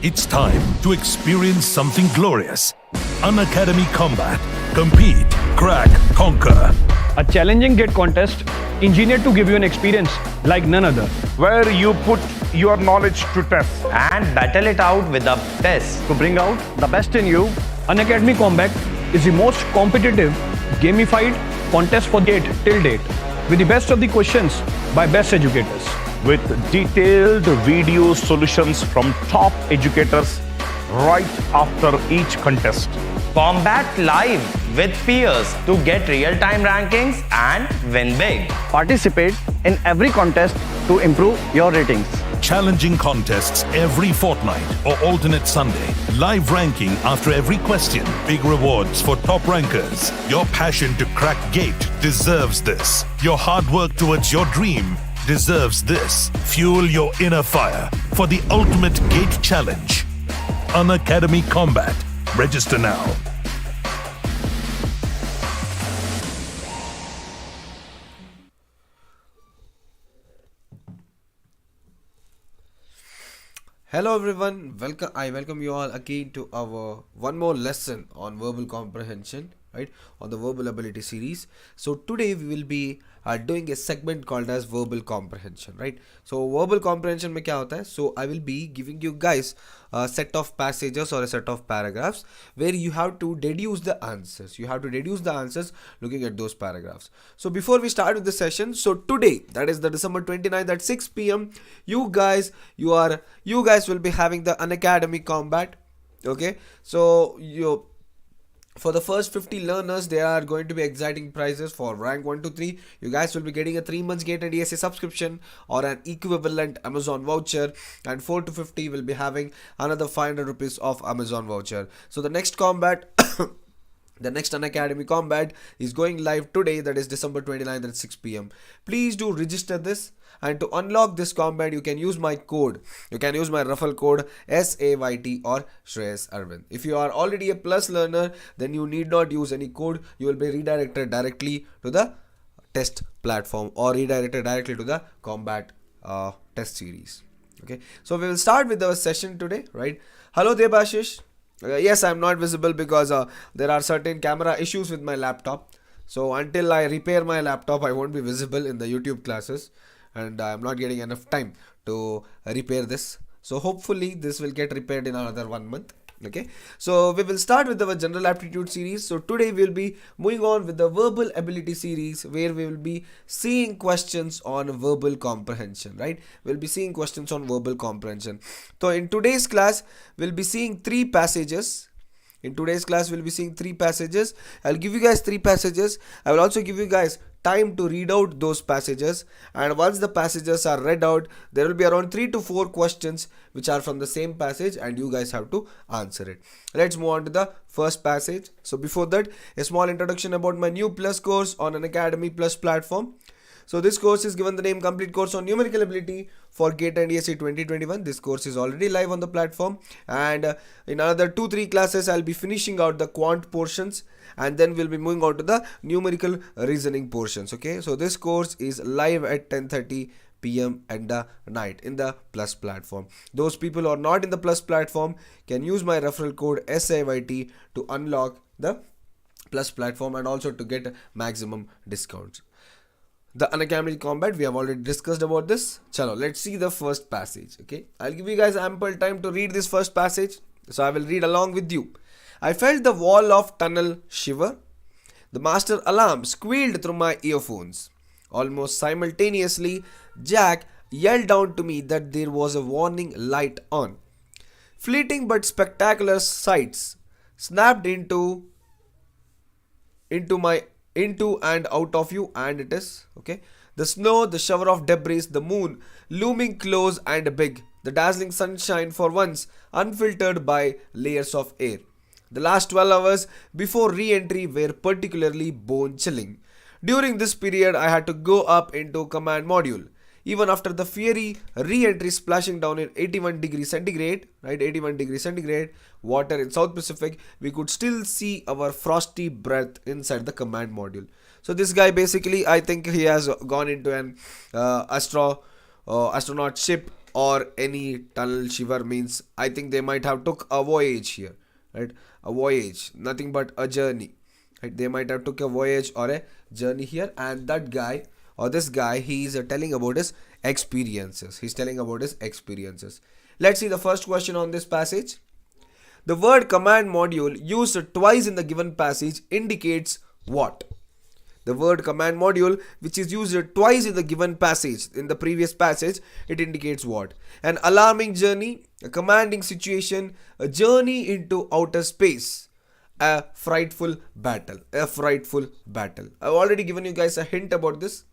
It's time to experience something glorious. Unacademy Combat. Compete, crack, conquer. A challenging GATE contest engineered to give you an experience like none other. Where you put your knowledge to test and battle it out with the best. To bring out the best in you, Unacademy Combat is the most competitive, gamified contest for GATE till date, with the best of the questions by best educators. with detailed video solutions from top educators right after each contest. Combat live with peers to get real-time rankings and win big. Participate in every contest to improve your ratings. Challenging contests every fortnight or alternate Sunday. Live ranking after every question. Big rewards for top rankers. Your passion to crack GATE deserves this. Your hard work towards your dream deserves this. Fuel your inner fire for the ultimate GATE challenge. Unacademy Combat. Register now. Hello everyone, I welcome you all again to our one more lesson on verbal comprehension, right, on the verbal ability series. So today we will be doing a segment called as verbal comprehension, right? So verbal comprehension में क्या होता है? So I will be giving you guys a set of passages or a set of paragraphs where you have to deduce the answers. You have to deduce the answers looking at those paragraphs. So before we start with the session, so today, that is the December 29th at 6 p.m. you guys will be having the Unacademy Combat. Okay, so for the first 50 learners, there are going to be exciting prizes for rank 1 to 3. You guys will be getting a 3 months GATE and ESA subscription or an equivalent Amazon voucher, and 4 to 50 will be having another 500 rupees of Amazon voucher. So the next combat the next Unacademy Combat is going live today, that is December 29th at 6 p.m. Please do register this, and to unlock this combat you can use my code. You can use my referral code SAYT or Shreyas Arvind. If you are already a plus learner, then you need not use any code. You will be redirected directly to the test platform or redirected directly to the combat test series. Okay, so we will start with our session today, right? Hello Debashish. Yes, I'm not visible because there are certain camera issues with my laptop. So until I repair my laptop, I won't be visible in the YouTube classes, and I'm not getting enough time to repair this. So hopefully this will get repaired in another 1 month. Okay, so we will start with our General Aptitude series. So today we will be moving on with the Verbal Ability series, where we will be seeing questions on verbal comprehension, right? We'll be seeing questions on verbal comprehension. So in today's class, we'll be seeing 3 passages. In today's class, we'll be seeing 3 passages. I'll give you guys 3 passages. I will also give you guys time to read out those passages, and once the passages are read out, there will be around 3 to 4 questions which are from the same passage, and you guys have to answer it. Let's move on to the first passage. So before that, a small introduction about my new Plus course on Unacademy Plus platform. So this course is given the name Complete Course on Numerical Ability for GATE and ESA 2021. This course is already live on the platform, and in another 2-3 classes I'll be finishing out the quant portions, and then we'll be moving on to the numerical reasoning portions. Okay, so this course is live at 10:30 p.m. at the night in the Plus platform. Those people who are not in the Plus platform can use my referral code SAYT to unlock the Plus platform and also to get maximum discounts. The Unacademy Combat, we have already discussed about this. Chalo, let's see the first passage. Okay, I'll give you guys ample time to read this first passage, so I will read along with you. I felt the wall of tunnel shiver. The master alarm squealed through my earphones. Almost simultaneously, Jack yelled down to me that there was a warning light on. Fleeting but spectacular sights snapped into and out of you, and it is okay. The snow, the shower of debris, the moon looming close and big, the dazzling sunshine for once unfiltered by layers of air. The last 12 hours before re-entry were particularly bone-chilling. During this period, I had to go up into command module. Even after the fiery re-entry splashing down in 81 degrees centigrade, right, 81 degrees centigrade water in South Pacific, we could still see our frosty breath inside the command module. So this guy basically, I think he has gone into an astronaut ship or any tunnel shiver means I think they might have took a voyage here, right? A voyage, nothing but a journey, right? They might have took a voyage or a journey here, and that guy or this guy, he is telling about his experiences. He's telling about his experiences. Let's see the first question on this passage. The word command module used twice in the given passage indicates what? The word command module, which is used twice in the given passage, in the previous passage, it indicates what? An alarming journey, a commanding situation, a journey into outer space, a frightful battle. A frightful battle. I've already given you guys a hint about this.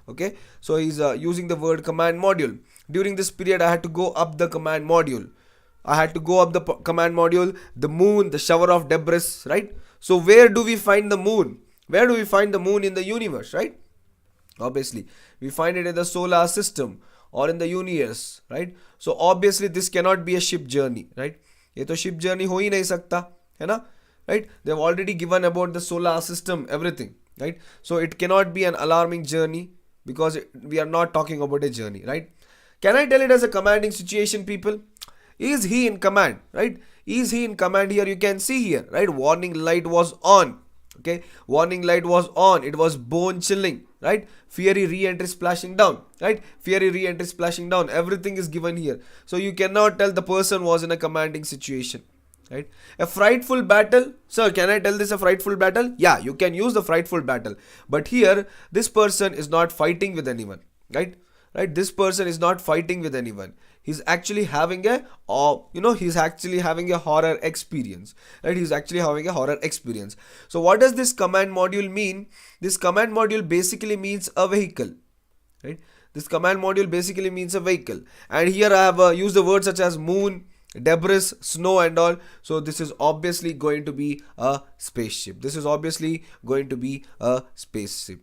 Okay, so he's using the word command module. During this period, I had to go up the command module. Command module, the moon, the shower of debris, right? So where do we find the moon? Where do we find the moon in the universe, right? Obviously, we find it in the solar system or in the universe, right? So obviously, this cannot be a ship journey, right? ये तो ship journey हो ही नहीं सकता, है ना? Right? They've already given about the solar system, everything, right? So it cannot be an alarming journey because we are not talking about a journey, right? Can I tell it as a commanding situation, people? Is he in command, right? Is he in command here? You can see here, right? Warning light was on. Okay, warning light was on. It was bone chilling, right? Fiery re-entry splashing down, right? Fiery re-entry splashing down. Everything is given here. So you cannot tell the person was in a commanding situation, right? A frightful battle. Sir, can I tell this a frightful battle? Yeah, you can use the frightful battle. But here, this person is not fighting with anyone, right? Right? This person is not fighting with anyone. He's actually having a, he's actually having a horror experience, right? He's actually having a horror experience. So what does this command module mean? This command module basically means a vehicle, right? This command module basically means a vehicle. And here I have used the words such as moon, debris, snow and all. So this is obviously going to be a spaceship. This is obviously going to be a spaceship,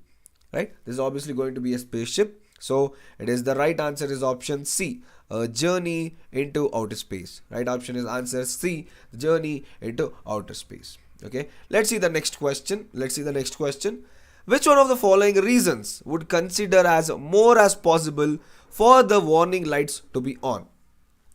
right? This is obviously going to be a spaceship. So it is the right answer is option C, a journey into outer space. Right option is answer C, journey into outer space. Okay, let's see the next question. Which one of the following reasons would consider as more as possible for the warning lights to be on?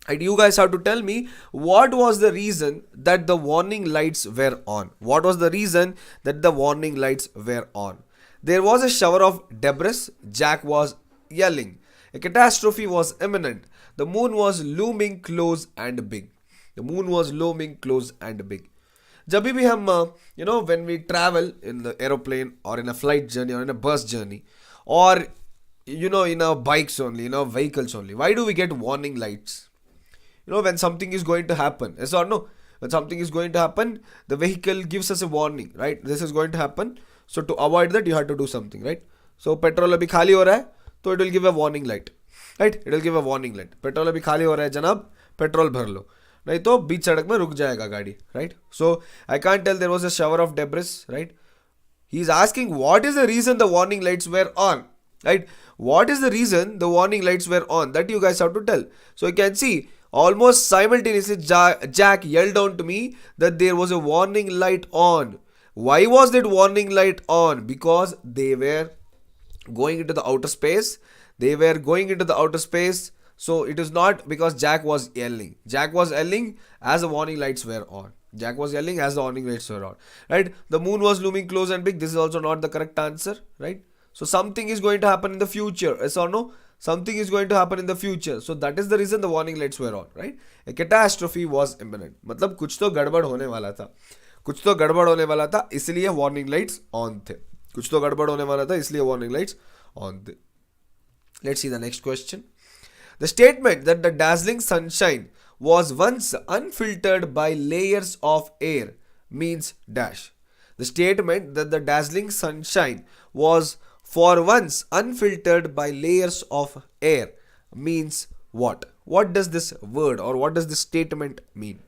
And you guys have to tell me what was the reason that the warning lights were on. What was the reason that the warning lights were on? There was a shower of debris. Jack was yelling. A catastrophe was imminent. The moon was looming close and big. जब भी हम when we travel in the aeroplane or in a flight journey or in a bus journey or in our bikes only, in our vehicles only, why do we get warning lights? When something is going to happen, yes or no? When something is going to happen, the vehicle gives us a warning, right? This is going to happen. So to avoid that, you have to do something, right? So petrol अभी खाली हो रहा है, तो it will give a warning light, right? It will give a warning light. Petrol अभी खाली हो रहा है जनाब, पेट्रोल भर लो, नहीं तो बीच सड़क में रुक जाएगा गाड़ी, right? So I can't tell there was a shower of debris, right? He is asking what is the reason the warning lights were on, right? What is the reason the warning lights were on? That you guys have to tell. So you can see almost simultaneously Jack yelled down to me that there was a warning light on. Why was that warning light on? Because they were going into the outer space. So it is not because Jack was yelling. Jack was yelling as the warning lights were on. Right? The moon was looming close and big. This is also not the correct answer. Right? So something is going to happen in the future. Yes or no? Something is going to happen in the future. So that is the reason the warning lights were on. Right? A catastrophe was imminent. मतलब कुछ तो गड़बड़ होने वाला था. इसलिए warning lights on थे. Let's see the next question. The statement that the dazzling sunshine was once unfiltered by layers of air means dash. The statement that the dazzling sunshine was for once unfiltered by layers of air means what? What does this word or what does this statement mean?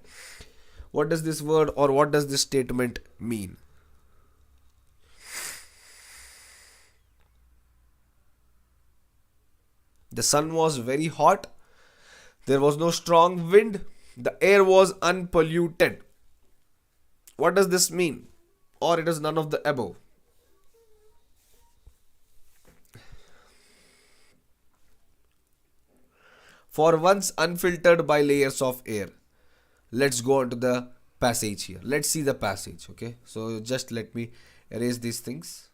The sun was very hot. There was no strong wind. The air was unpolluted. What does this mean? Or it is none of the above. for once unfiltered by layers of air. Let's go on to the passage here. Let's see the passage. Okay, so just let me erase these things.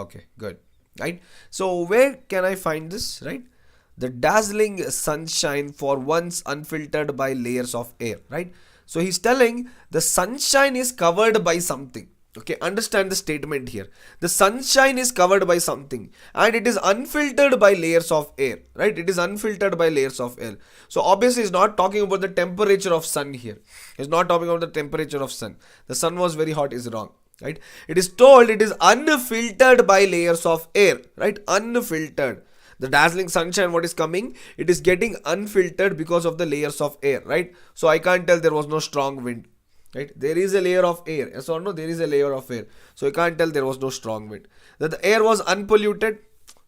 Okay, good. Right, so where can I find this? Right, the dazzling sunshine for once unfiltered by layers of air. Right, so he's telling the sunshine is covered by something. Okay, understand the statement here. The sunshine is covered by something and it is unfiltered by layers of air. Right, it is unfiltered by layers of air. So obviously he's not talking about the temperature of sun here. He's not talking about the temperature of sun. The sun was very hot is wrong. Right, it is told it is unfiltered by layers of air. Right, unfiltered. The dazzling sunshine, what is coming, it is getting unfiltered because of the layers of air. Right, so I can't tell there was no strong wind. Right, there is a layer of air. Yes or no? There is a layer of air. So you can't tell there was no strong wind. That the air was unpolluted.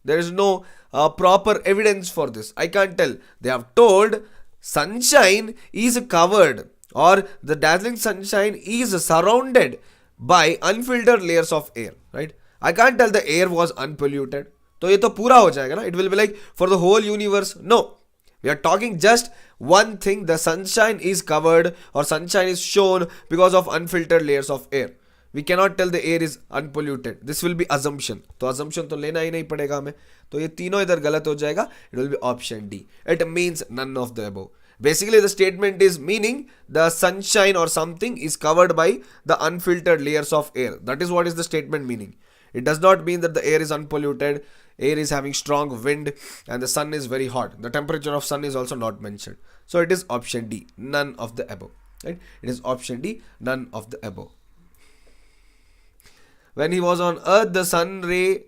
There is no proper evidence for this. I can't tell. They have told sunshine is covered, or the dazzling sunshine is surrounded by unfiltered layers of air. Right, I can't tell the air was unpolluted. So ये तो पूरा हो जाएगा ना. It will be like for the whole universe. No. We are talking just one thing, the sunshine is covered or sunshine is shown because of unfiltered layers of air. We cannot tell the air is unpolluted. This will be assumption. तो assumption तो लेना ही नहीं पड़ेगा हमें. तो ये तीनों इधर गलत हो जाएगा. It will be option D. It means none of the above. Basically the statement is meaning the sunshine or something is covered by the unfiltered layers of air. That is what is the statement meaning. It does not mean that the air is unpolluted, air is having strong wind and the sun is very hot. The temperature of sun is also not mentioned. So it is option D, none of the above. Right? It is option D, none of the above. When he was on earth, the sun ray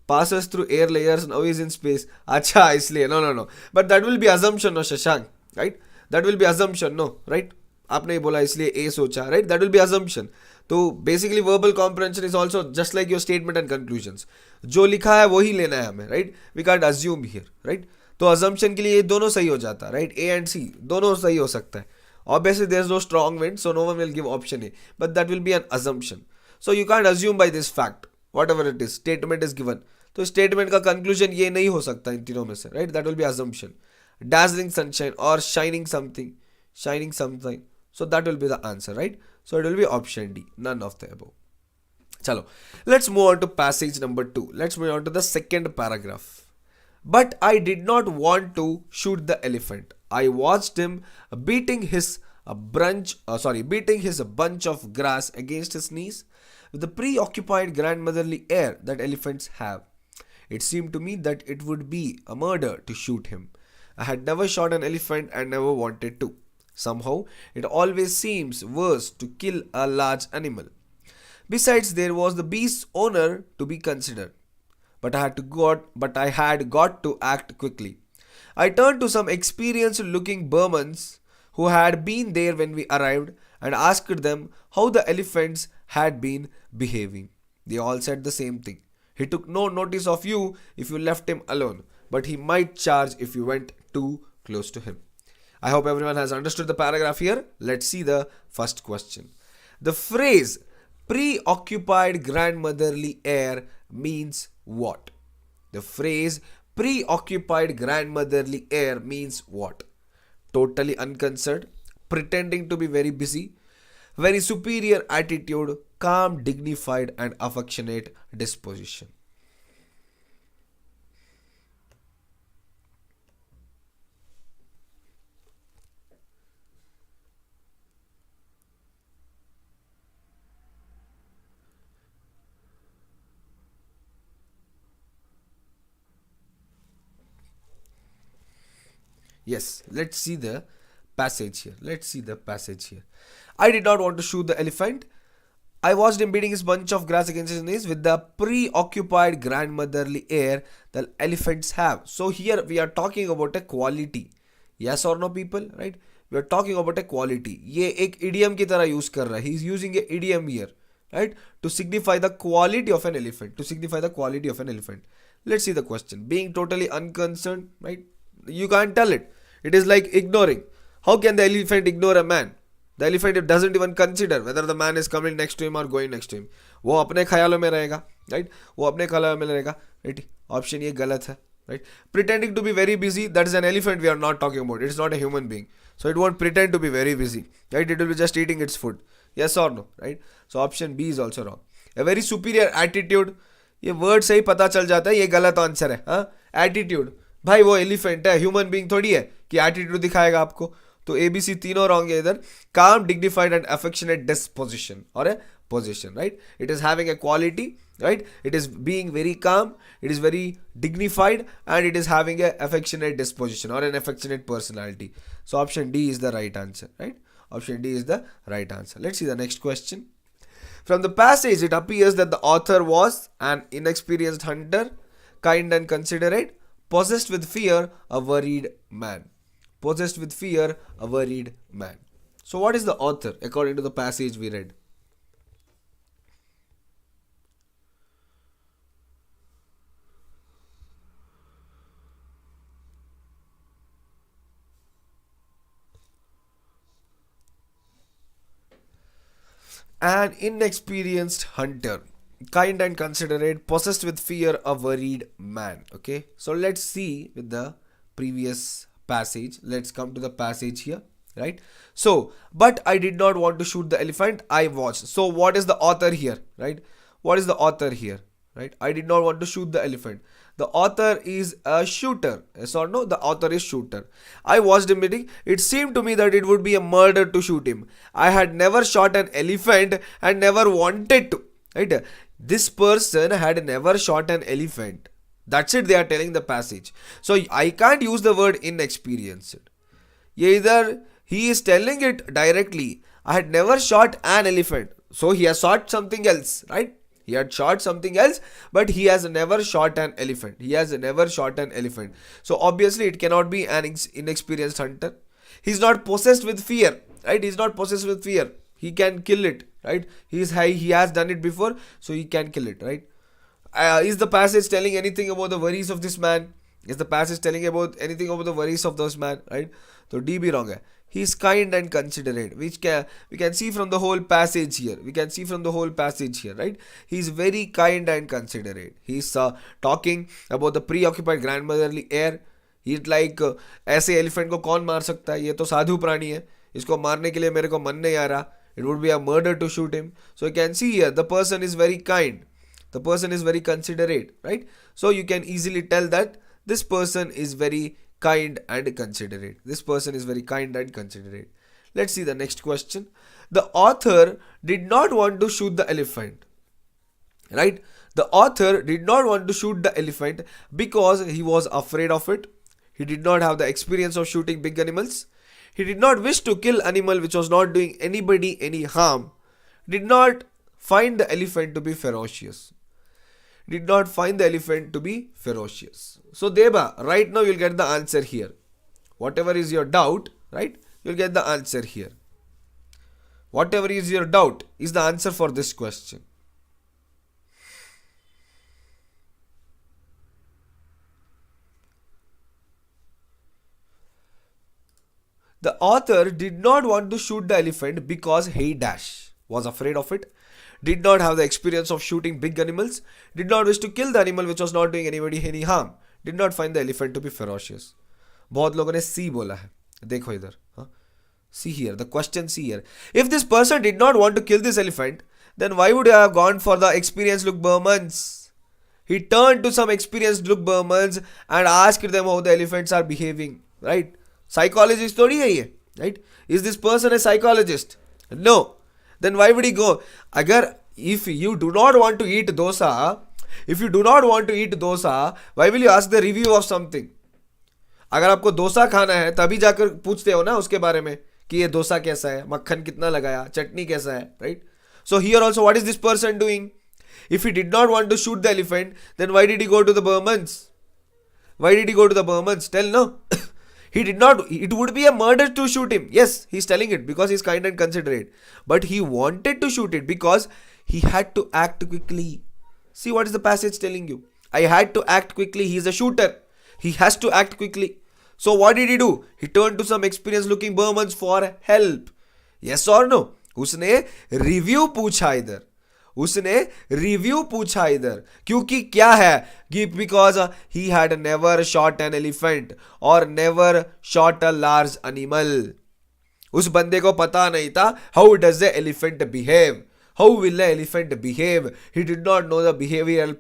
passes through air layers, now he is in space. Acha, isliye. No. But that will be assumption, no Shashank. Right? That will be assumption, no. Right? आपने बोला इसलिए A सोचा. Right? That will be assumption. तो basically verbal comprehension is also just like your statement and conclusions. जो लिखा है वही लेना है हमें. Right, we can't assume here. Right, तो अजम्पशन के लिए ये दोनों सही हो जाता है. राइट, ए एंड सी दोनों सही हो सकता है. Obviously there is no strong wind, so no one will give option A, but that will be an assumption. So you can't assume by this fact, whatever it is, statement is given. तो statement का conclusion ये नहीं हो सकता इन तीनों में से. Right, that will be assumption. Dazzling sunshine or shining something. So that will be the answer, right? So it will be option D, none of the above. Chalo, let's move on to passage number 2. Let's move on to the second paragraph. But I did not want to shoot the elephant. I watched him beating his bunch of grass against his knees with the preoccupied grandmotherly air that elephants have. It seemed to me that it would be a murder to shoot him. I had never shot an elephant and never wanted to. Somehow, it always seems worse to kill a large animal. Besides, there was the beast's owner to be considered. But I had got to act quickly. I turned to some experienced-looking Burmans who had been there when we arrived and asked them how the elephants had been behaving. They all said the same thing. He took no notice of you if you left him alone, but he might charge if you went too close to him. I hope everyone has understood the paragraph here. Let's see the first question. The phrase preoccupied grandmotherly air means what? The phrase preoccupied grandmotherly air means what? Totally unconcerned, pretending to be very busy, very superior attitude, calm, dignified and affectionate disposition. Yes, let's see the passage here. I did not want to shoot the elephant. I watched him beating his bunch of grass against his knees with the preoccupied grandmotherly air the elephants have. So here we are talking about a quality. Yes or no, people? Right? We are talking about a quality. ये एक idiom की तरह use कर रहा है. He is using a idiom here, right? To signify the quality of an elephant. Let's see the question. Being totally unconcerned, right? You can't tell it. It is like ignoring. How can the elephant ignore a man? The elephant doesn't even consider whether the man is coming next to him or going next to him. वो अपने ख्यालों में रहेगा, right? वो अपने ख्यालों में रहेगा, right? Option ये गलत है, right? Pretending to be very busy, that is an elephant we are not talking about. It's not a human being. So it won't pretend to be very busy, right? It will be just eating its food. Yes or no, right? So option B is also wrong. A very superior attitude, ये word से ही पता चल जाता है ये गलत answer है. हाँ, attitude, भाई वो एलिफेंट है, ह्यूमन बीइंग थोड़ी है कि एटीट्यूड दिखाएगा आपको. तो ABC तीनों रॉन्ग है इधर. Calm, dignified and affectionate disposition और a position, right? It is having a quality, right? It is being very calm, it is very dignified and it is having a affectionate disposition or an affectionate personality. So option D is the right answer, right? Option D is the right answer. Let's see the next question. From the passage, it appears that the author was an inexperienced hunter, kind and considerate, possessed with fear, a worried man. Possessed with fear, a worried man. So what is the author according to the passage we read? An inexperienced hunter, kind and considerate, possessed with fear, a worried man. Okay, so let's see with the previous passage. Let's come to the passage here, right? So, but I did not want to shoot the elephant, I watched. So what is the author here, right? What is the author here, right? I did not want to shoot the elephant. The author is a shooter. Yes or no? The author is shooter. I watched him eating. It seemed to me that it would be a murder to shoot him. I had never shot an elephant and never wanted to. Right? This person had never shot an elephant. That's it, they are telling the passage. So I can't use the word inexperienced. Either he is telling it directly. I had never shot an elephant. So he has shot something else, right? He had shot something else, but he has never shot an elephant. He has never shot an elephant. So obviously it cannot be an inexperienced hunter. He's not possessed with fear, right? He's not possessed with fear. He can kill it, right? He has done it before, so he can kill it, right? Is the passage telling anything about the worries of this man? Is the passage telling about anything about the worries of this man, right? So D be wrong hai. He is kind and considerate, which we can see from the whole passage here. We can see from the whole passage here, right? He is very kind and considerate. He is talking about the preoccupied grandmotherly air. He is like ऐसे elephant को कौन मार सकता है? ये तो साधु प्राणी है. इसको मारने के लिए मेरे को मन नहीं आ रहा. It would be a murder to shoot him. So you can see here the person is very kind. The person is very considerate, right? So you can easily tell that this person is very kind and considerate. This person is very kind and considerate. Let's see the next question. The author did not want to shoot the elephant, right? The author did not want to shoot the elephant because he was afraid of it. He did not have the experience of shooting big animals. He did not wish to kill animal which was not doing anybody any harm. Did not find the elephant to be ferocious. Did not find the elephant to be ferocious. So Deba, right now you'll get the answer here. Whatever is your doubt, right? You'll get the answer here. Whatever is your doubt is the answer for this question. The author did not want to shoot the elephant because he was afraid of it. Did not have the experience of shooting big animals, did not wish to kill the animal which was not doing anybody any harm, did not find the elephant to be ferocious. बहुत लोगों ने C बोला है. देखो इधर. See here, the question C here. If this person did not want to kill this elephant, then why would he have gone for the experienced look Burmans? He turned to some experienced look Burmans and asked them how the elephants are behaving, right? Psychologist थोड़ी है ये, right? Is this person a psychologist? No. Then why would he go? If you do not want to eat dosa, why will you ask the review of something? अगर आपको डोसा खाना है तभी जाकर पूछते हो ना उसके बारे में कि ये डोसा कैसा है, मक्खन कितना लगाया, चटनी कैसा है, right? So here also what is this person doing? If he did not want to shoot the elephant, then why did he go to the Burmans? Why did he go to the Burmans? Tell no. He did not. It would be a murder to shoot him. Yes, he's telling it because he's kind and considerate. But he wanted to shoot it because he had to act quickly. See what is the passage telling you? I had to act quickly. He's a shooter. He has to act quickly. So what did he do? He turned to some experienced looking Burmans for help. Yes और no? उसने review पूछा इधर, उसने review पूछा इधर, क्योंकि क्या है कि because he had never shot an elephant और never shot a large animal. उस बंदे को पता नहीं था how does the elephant behave, how will the elephant behave. He did not know the behavioural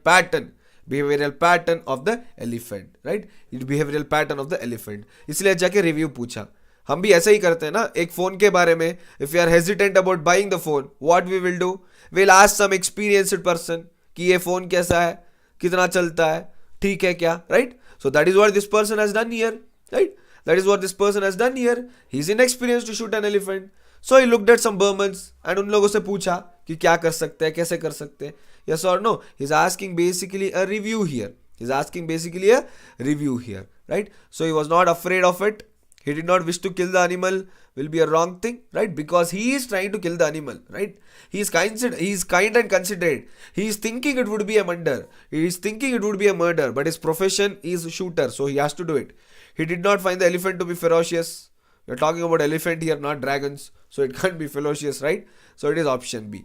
pattern of the elephant, right? Behavioural pattern of the elephant, इसलिए जाके review पूछा. हम भी ऐसा ही करते हैं ना एक फोन के बारे में. If you are hesitant about buying the phone, what we will do, will ask some experienced person कि ये फोन कैसा है, कितना चलता है, ठीक है क्या, right? So that is what this person has done here, right? That is what this person has done here. He is inexperienced to shoot an elephant. So he looked at some Burmans and उन लोगों से पूछा कि क्या कर सकते हैं, कैसे कर सकते हैं. Yes or no? He is asking basically a review here. He is asking basically a review here, right? So he was not afraid of it. He did not wish to kill the animal. Will be a wrong thing, right? Because he is trying to kill the animal, right? He is kind and considerate. He is thinking it would be a murder. He is thinking it would be a murder, but his profession is shooter, so he has to do it. He did not find the elephant to be ferocious. We're talking about elephant here, not dragons, so it can't be ferocious, right? So it is option B.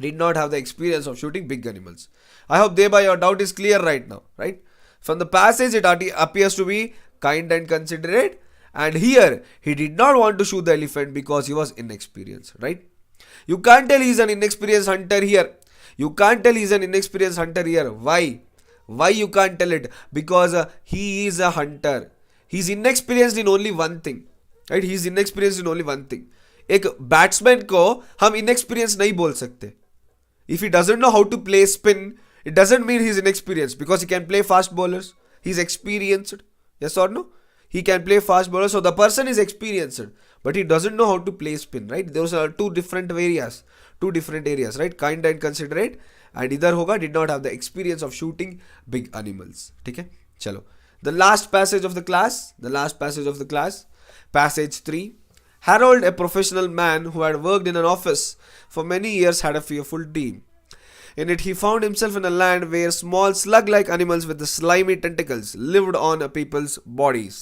Did not have the experience of shooting big animals. I hope thereby your doubt is clear right now, right? From the passage it appears to be kind and considerate, and here he did not want to shoot the elephant because he was inexperienced, right? You can't tell he's an inexperienced hunter here. You can't tell he's an inexperienced hunter here. Why you can't tell it? Because he is a hunter. He's inexperienced in only one thing, right? He's inexperienced in only one thing. एक batsman को हम inexperienced नहीं बोल सकते. If he doesn't know how to play spin, it doesn't mean he's inexperienced because he can play fast bowlers. He's experienced. Yes or no? He can play fast bowlers, so the person is experienced, but he doesn't know how to play spin, right? Those are two different areas, right? Kind and considerate, and इधर होगा did not have the experience of shooting big animals. ठीक है, चलो. The last passage of the class, passage 3. Harold, a professional man who had worked in an office for many years, had a fearful dream. In it, he found himself in a land where small slug-like animals with the slimy tentacles lived on people's bodies.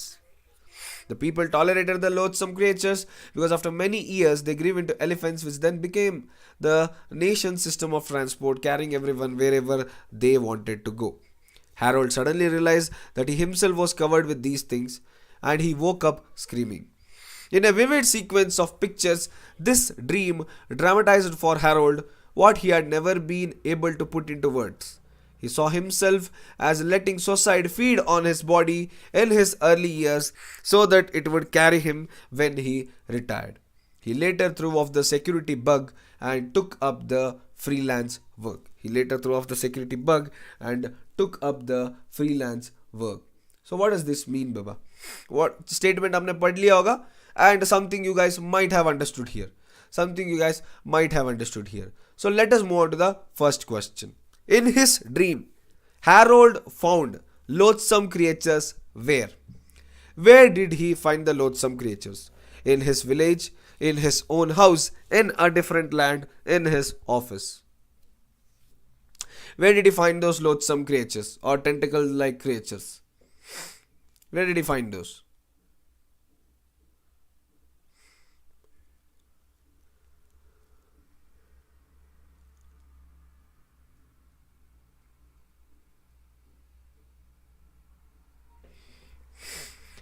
The people tolerated the loathsome creatures because after many years they grew into elephants, which then became the nation's system of transport, carrying everyone wherever they wanted to go. Harold suddenly realized that he himself was covered with these things, and he woke up screaming. In a vivid sequence of pictures, this dream dramatized for Harold what he had never been able to put into words. He saw himself as letting suicide feed on his body in his early years so that it would carry him when he retired. He later threw off the security bug and took up the freelance work. So what does this mean, Baba? What statement हमने पढ़ लिया होगा, and something you guys might have understood here. So let us move on to the first question. In his dream, Harold found loathsome creatures where? Where did he find the loathsome creatures? In his village, in his own house, in a different land, in his office. Where did he find those loathsome creatures or tentacle-like creatures? Where did he find those?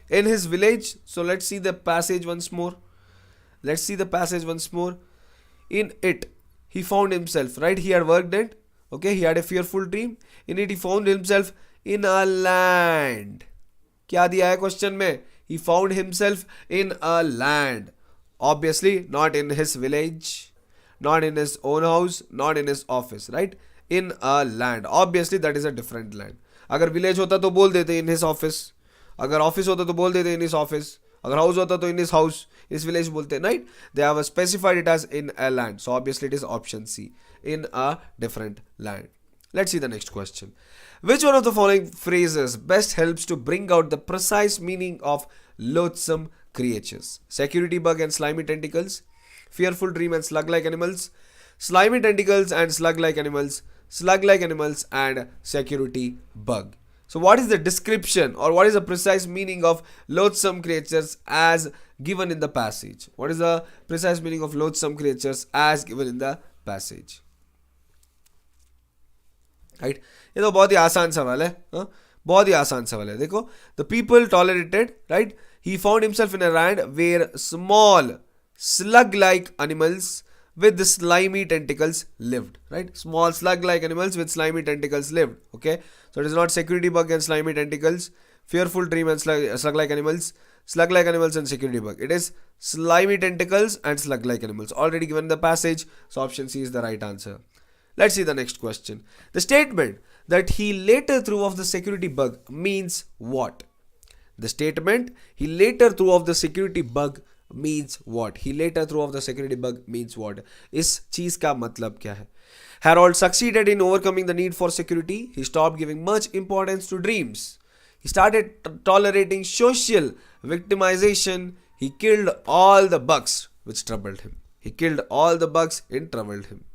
In his village. So let's see the passage once more. In it, he found himself, right? He had worked it. Okay, he had a fearful dream. In it, he found himself in a land. क्या दिया है question में? He found himself in a land. Obviously, not in his village, not in his own house, not in his office, right? In a land. Obviously, that is a different land. अगर village होता तो बोल देते in his office. अगर office होता तो बोल देते इन हिज ऑफिस, अगर हाउस होता तो इन हिज हाउस, इस विलेज बोलते हैं, right? They have specified it as in a land, so obviously it is option c, in a different land. Let's see the next question. Which one of the following phrases best helps to bring out the precise meaning of loathsome creatures? Security bug and slimy tentacles, fearful dream and slug-like animals, slimy tentacles and slug-like animals and security bug. So what is the description or what is the precise meaning of loathsome creatures as given in the passage? What is the precise meaning of loathsome creatures as given in the passage? Right? ये तो बहुत ही आसान सवाल है, बहुत ही आसान सवाल है. देखो, the people tolerated, right? He found himself in a land where small slug-like animals with slimy tentacles lived, right? Small slug-like animals with slimy tentacles lived. Okay, so it is not security bug and slimy tentacles, fearful dream and slug-like animals, slug-like animals and security bug. It is slimy tentacles and slug-like animals, already given in the passage. So option C is the right answer. Let's see the next question. The statement that he later threw off the security bug means what? The statement he later threw off the security bug means what? He later threw off the security bug means what? इस चीज का मतलब क्या है? Harold succeeded in overcoming the need for security. He stopped giving much importance to dreams. He started tolerating social victimization. He killed all the bugs which troubled him. He killed all the bugs which troubled him.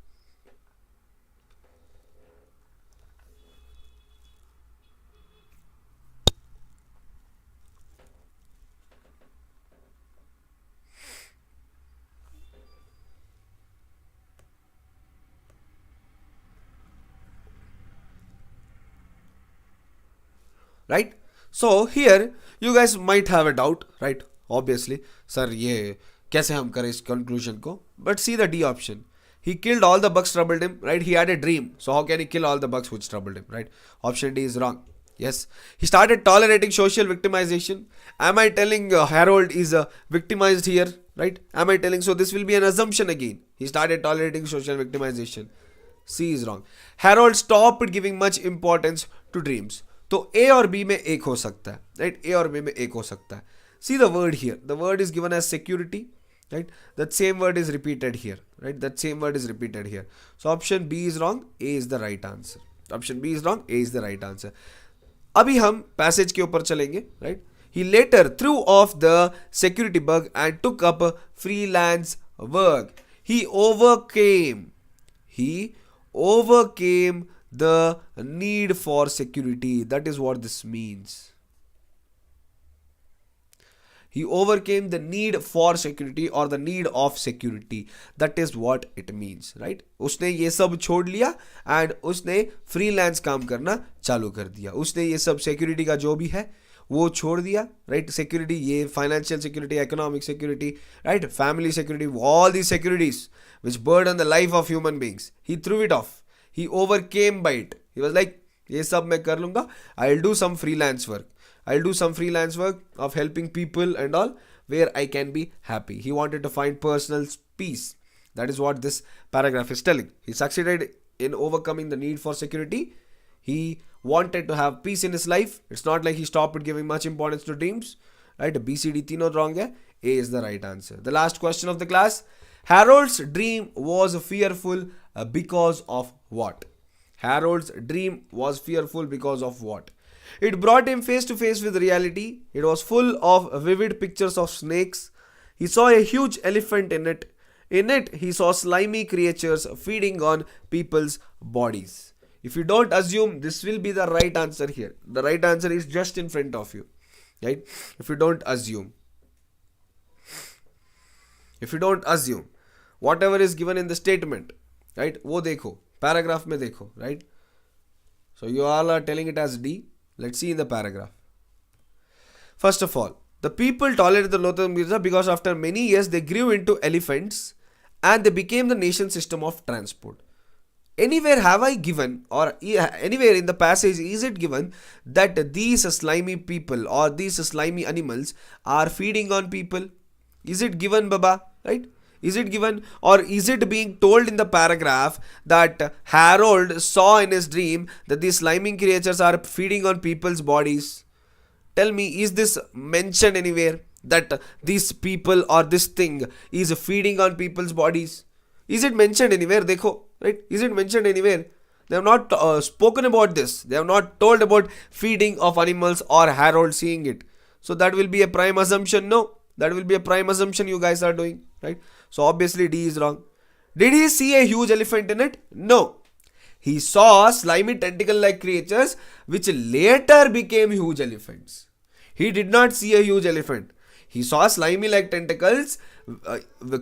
Right? So here you guys might have a doubt, right? Obviously, sir, ये कैसे हम करें इस conclusion को? But see the D option. He killed all the bugs troubled him, right? He had a dream. So how can he kill all the bugs which troubled him, right? Option D is wrong. Yes. He started tolerating social victimization. Am I telling Harold is victimized here, right? Am I telling? So this will be an assumption again. He started tolerating social victimization. C is wrong. Harold stopped giving much importance to dreams. तो A और B में एक हो सकता है, right? A और B में एक हो सकता है. See the word here. The word is given as security, right? That same word is repeated here, right? That same word is repeated here. So option B is wrong. A is the right answer. Option B is wrong. A is the right answer. अभी हम passage के ऊपर चलेंगे, right? He later threw off the security bug and took up freelance work. He overcame the need for security. That is what this means. He overcame the need for security or the need of security. That is what it means, right? उसने ये सब छोड़ लिया and उसने freelance काम करना चालू कर दिया. उसने ये सब security का जो भी है वो छोड़ दिया, right? Security, ये financial security, economic security, right? Family security, all these securities which burden the life of human beings. He threw it off. He overcame by it. He was like, ये सब मैं कर लूँगा. I'll do some freelance work. I'll do some freelance work of helping people and all where I can be happy. He wanted to find personal peace. That is what this paragraph is telling. He succeeded in overcoming the need for security. He wanted to have peace in his life. It's not like he stopped giving much importance to dreams. Right? B, C, D तीनों wrong है. A is the right answer. The last question of the class. Harold's dream was fearful because of what? Harold's dream was fearful because of what? It brought him face to face with reality. It was full of vivid pictures of snakes. He saw a huge elephant in it. In it, he saw slimy creatures feeding on people's bodies. If you don't assume, this will be the right answer here. The right answer is just in front of you. Right? If you don't assume. If you don't assume. Whatever is given in the statement. Right? वो देखो. Paragraph में देखो. Right? So you all are telling it as D. Let's see in the paragraph. First of all, the people tolerated the loathsome creatures because after many years they grew into elephants and they became the nation's system of transport. Anywhere have I given or anywhere in the passage is it given that these slimy people or these slimy animals are feeding on people? Is it given, Baba? Right? Is it given or is it being told in the paragraph that Harold saw in his dream that these slimy creatures are feeding on people's bodies? Tell me, is this mentioned anywhere that these people or this thing is feeding on people's bodies? Is it mentioned anywhere? Dekho, right? Is it mentioned anywhere? They have not spoken about this. They have not told about feeding of animals or Harold seeing it. So that will be a prime assumption. No, that will be a prime assumption you guys are doing, right? So obviously D is wrong. Did he see a huge elephant in it? No. He saw slimy tentacle-like creatures which later became huge elephants. He did not see a huge elephant. He saw slimy-like tentacles,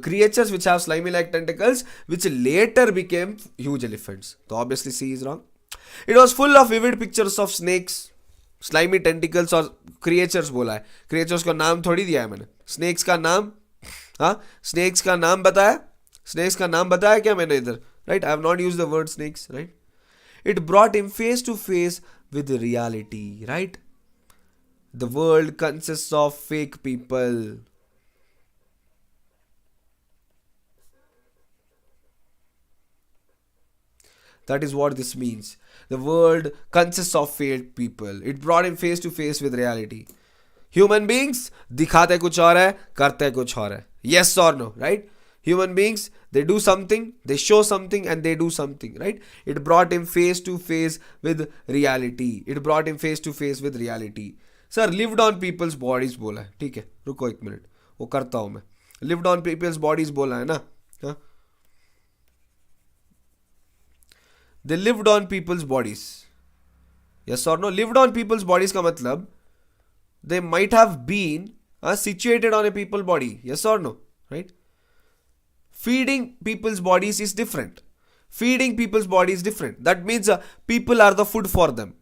creatures which have slimy-like tentacles which later became huge elephants. So obviously C is wrong. It was full of vivid pictures of snakes, slimy tentacles और creatures बोला है. Creatures का नाम थोड़ी दिया है मैंने. Snakes का नाम, हाँ, snakes का नाम बताया. Snakes का नाम बताया क्या मैंने इधर? Right? I have not used the word snakes. Right? It brought him face to face with reality. Right? The world consists of fake people. That is what this means. The world consists of fake people. It brought him face to face with reality. Human beings दिखाते कुछ और है, करते कुछ और है. Yes or no, right? Human beings, they do something, they show something and they do something, right? It brought him face to face with reality. It brought him face to face with reality. Sir, lived on people's bodies बोला है. ठीक है, रुको एक minute, वो करता हूँ मैं. Lived on people's bodies बोला है ना, हाँ? They lived on people's bodies. Yes or no? Lived on people's bodies का मतलब they might have been situated on a people body. Yes or no? Right? Feeding people's bodies is different. Feeding people's body is different. That means people are the food for them.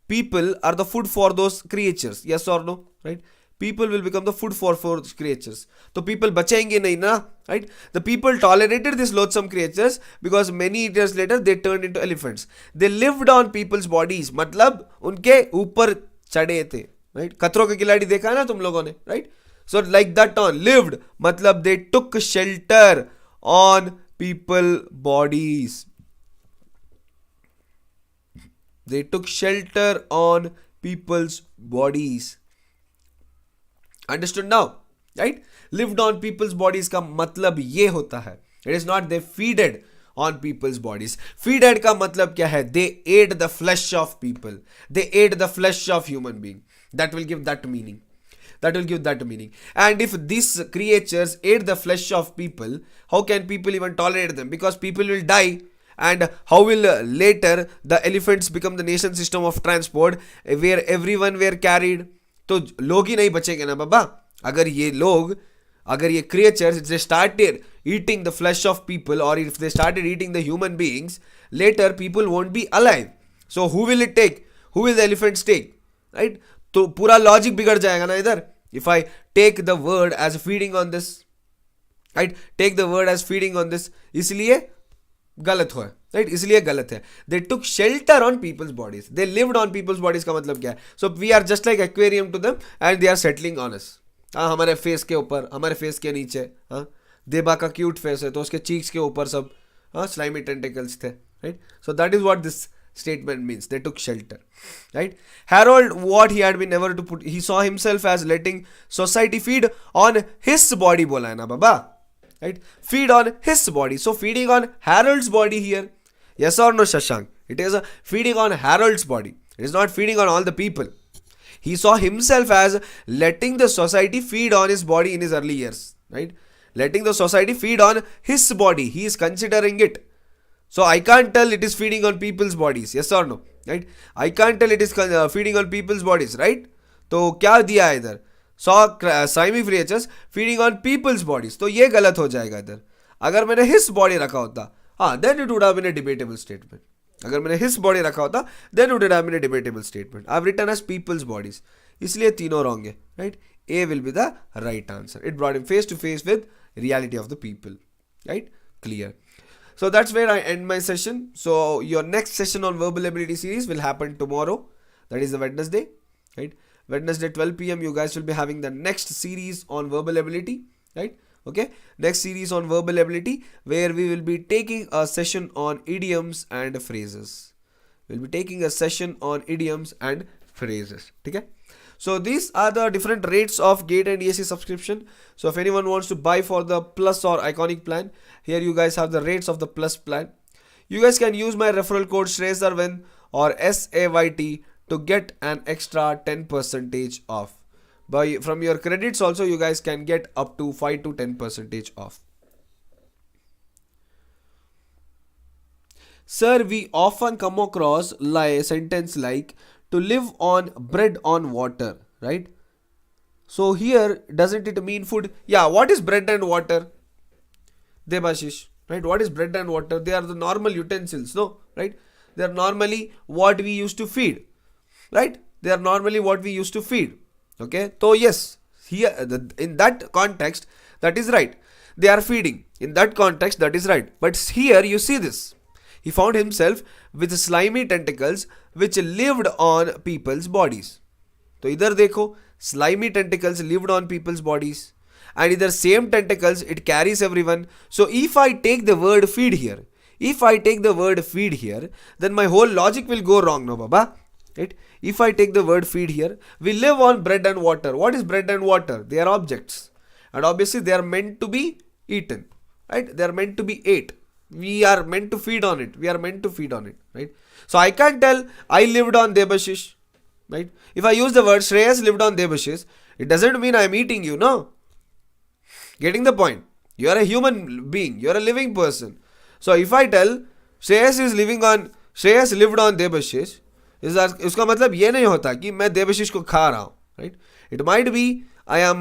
People are the food for those creatures. Yes or no? Right? People will become the food for creatures. So people बचेंगे नहीं ना, right? The people tolerated these loathsome creatures because many years later they turned into elephants. They lived on people's bodies. मतलब उनके ऊपर चढ़े थे, right? खतरों के खिलाड़ी देखा है ना तुम लोगों ने, right? So like that on lived मतलब they took shelter on people bodies. They took shelter on people's bodies. Understood now? Right? Lived on people's bodies का मतलब ये होता है. It is not they feeded on people's bodies. Feeded का मतलब क्या है? They ate the flesh of people. They ate the flesh of human being. That will give that meaning. That will give that meaning. And if these creatures ate the flesh of people, how can people even tolerate them? Because people will die. And how will later the elephants become the nation system of transport where everyone were carried? तो लोग ही नहीं बचेंगे ना बाबा. अगर ये creatures, if they started eating the flesh of people or if they started eating the human beings, later people won't be alive. So who will it take? Who will the elephants take? Right? तो पूरा logic बिगड़ जाएगा ना इधर. If I take the word as feeding on this, right? Take the word as feeding on this, इसलिए गलत हुआ, right? इसलिए गलत है. They took shelter on people's bodies. They lived on people's bodies का मतलब क्या है? So we are just like aquarium to them and they are settling on us. हाँ, हमारे फेस के ऊपर, हमारे फेस के नीचे, हाँ, देबा का क्यूट फेस है तो उसके चीक्स के ऊपर सब slimy tentacles थे, right? So that is what this statement means. They took shelter, right? Harold, what he had been never to put, he saw himself as letting society feed on his body बोला है ना बाबा, right? Feed on his body. So feeding on Harold's body here. Yes or no, Shashank? It is feeding on Harold's body. It is not feeding on all the people. He saw himself as letting the society feed on his body in his early years, right? Letting the society feed on his body. He is considering it. So I can't tell it is feeding on people's bodies. Yes or no? Right? I can't tell it is feeding on people's bodies, right? तो क्या दिया है इधर? Saw slimy creatures feeding on people's bodies. तो ये गलत हो जाएगा इधर. अगर मैंने his body रखा होता, हाँ, then it would have been a debatable statement. अगर मैंने his body रखा होता, then it would have been a debatable statement. I've written as people's bodies. इसलिए तीनों wrong है, right? A will be the right answer. It brought him face to face with reality of the people, right? Clear. So that's where I end my session. So your next session on verbal ability series will happen tomorrow. That is the Wednesday, right? Wednesday 12 p.m. you guys will be having the next series on verbal ability, right? Okay, next series on verbal ability where we will be taking a session on idioms and phrases. We'll be taking a session on idioms and phrases. Okay, so these are the different rates of GATE and ESE subscription. So if anyone wants to buy for the plus or iconic plan, here you guys have the rates of the plus plan. You guys can use my referral code Shreyas A or SAYT to get an extra 10% off. From your credits also you guys can get up to 5 to 10% off. Sir, we often come across a sentence like to live on bread on water, right? So here, doesn't it mean food? Yeah, what is bread and water? Debashish, right? What is bread and water? They are the normal utensils, no? Right? They are normally what we used to feed, right? They are normally what we used to feed. Okay, so yes, here in that context, that is right. They are feeding. In that context, that is right. But here you see this. He found himself with slimy tentacles which lived on people's bodies. So इधर देखो, slimy tentacles lived on people's bodies, and either same tentacles it carries everyone. So if I take the word feed here, then my whole logic will go wrong, no baba, right? If I take the word feed here, we live on bread and water. What is bread and water? They are objects, and obviously they are meant to be eaten, right? They are meant to be ate. We are meant to feed on it. Right? So I can't tell I lived on Debashish, right? If I use the word Shreyas lived on Debashish, it doesn't mean I am eating you, no? Getting the point? You are a human being. You are a living person. So if I tell Shreyas lived on Debashish, इसका मतलब ये नहीं होता कि मैं देवशिष को खा रहा हूँ, right? It might be I am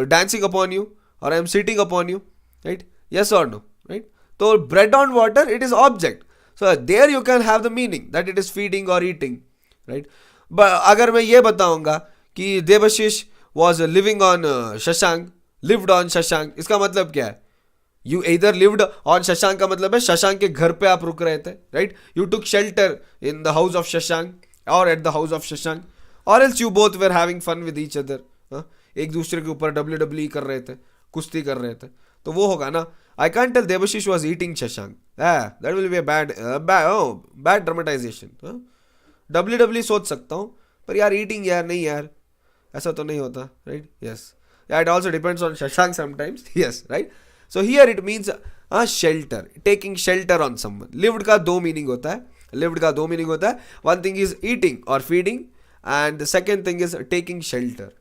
dancing upon you, or I am sitting upon you, right? Yes or no, right? So bread on water, it is object. So there you can have the meaning that it is feeding or eating, right? But अगर मैं ये बताऊंगा कि देवशिष was living on Shashank, lived on Shashank, इसका मतलब क्या है? You either lived on Shashank का मतलब है शशांक के घर पे आप रुक रहे थे, right? You took shelter in the house of Shashank or at the house of Shashank, or else you both were having fun with each other. एक दूसरे के ऊपर WWE कर रहे थे, कुश्ती कर रहे थे, तो वो होगा ना. I can't tell Debashish was eating Shashank. That will be a bad dramatization. WWE सोच सकता हूँ, पर यार eating यार नहीं यार, ऐसा तो नहीं होता, right? Yes. Yeah, it also depends on Shashank sometimes. Yes, right? So here it means shelter, taking shelter on someone. Lived का दो meaning होता है. One thing is eating or feeding, and the second thing is taking shelter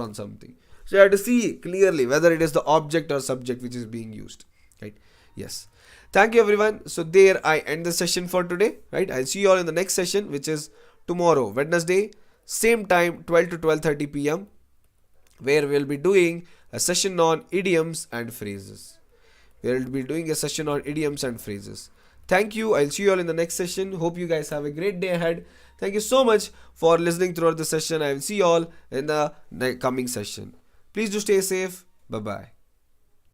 on something. So you have to see clearly whether it is the object or subject which is being used, right? Yes. Thank you everyone. So there I end the session for today, right? I'll see you all in the next session, which is tomorrow, Wednesday, same time, 12 to 12:30 p.m. where we'll be doing a session on idioms and phrases. Thank you. I'll see you all in the next session. Hope you guys have a great day ahead. Thank you so much for listening throughout the session. I will see you all in the coming session. Please do stay safe. Bye-bye.